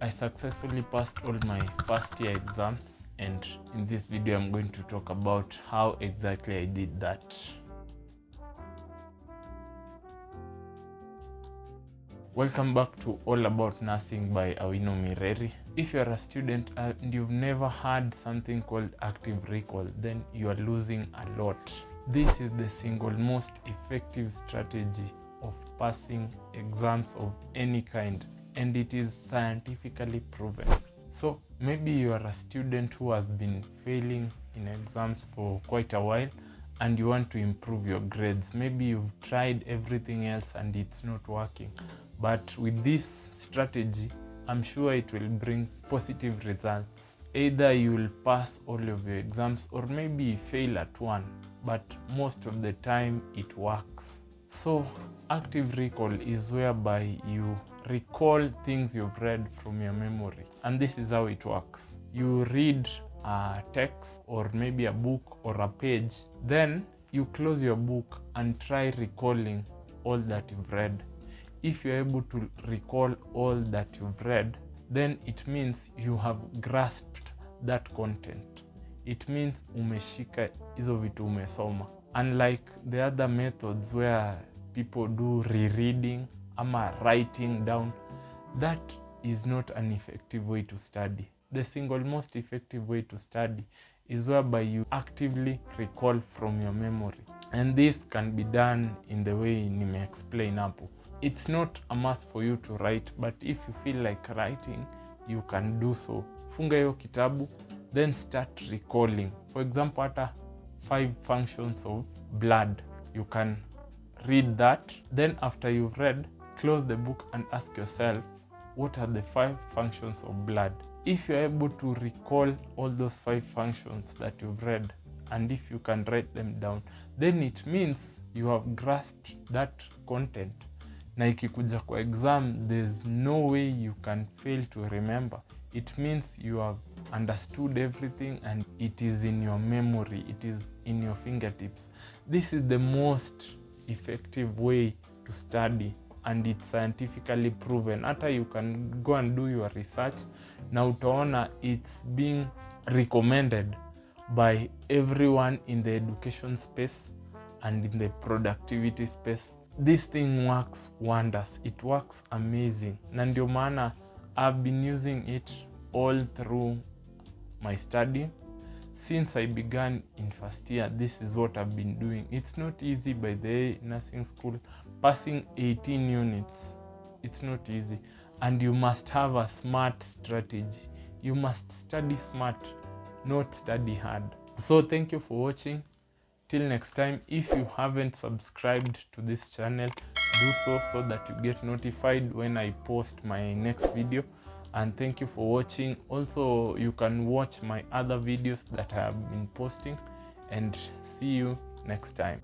I successfully passed all my first year exams, and in this video I'm going to talk about how exactly I did that. Welcome back to All About Nursing by Awino Mireri. If you are a student and you've never had something called active recall, then you are losing a lot. This is the single most effective strategy of passing exams of any kind, and it is scientifically proven. So maybe you are a student who has been failing in exams for quite a while and you want to improve your grades. Maybe you've tried everything else and it's not working. But with this strategy, I'm sure it will bring positive results. Either you will pass all of your exams or maybe fail at one, but most of the time it works. So active recall is whereby you recall things you've read from your memory. And this is how it works. You read a text or maybe a book or a page, then you close your book and try recalling all that you've read. If you're able to recall all that you've read, then it means you have grasped that content. It means umeshika hizo vitu umesoma. Unlike the other methods where people do rereading ama writing down, that is not an effective way to study. The single most effective way to study is whereby you actively recall from your memory. And this can be done in the way nime explain hapo. It's not a must for you to write, but if you feel like writing, you can do so. Funga hiyo kitabu, then start recalling. For example, hata 5 functions of blood. You can read that. Then after you've read, close the book and ask yourself, what are the 5 functions of blood? If you're able to recall all those 5 functions that you've read, and if you can write them down, then it means you have grasped that content. Na ikikuja kwa exam, there's no way you can fail to remember. It means you have understood everything and it is in your memory, it is in your fingertips. This is the most effective way to study, and it's scientifically proven. Hata you can go and do your research. Na utaona it's being recommended by everyone in the education space and in the productivity space. This thing works wonders. It works amazing. Na ndio maana I've been using it all through my study. Since I began in first year, this is what I've been doing. It's not easy, by the way, nursing school. Passing 18 units, it's not easy. And you must have a smart strategy. You must study smart, not study hard. So thank you for watching. Till next time, if you haven't subscribed to this channel, do so that you get notified when I post my next video. And thank you for watching. Also, you can watch my other videos that I have been posting, and see you next time.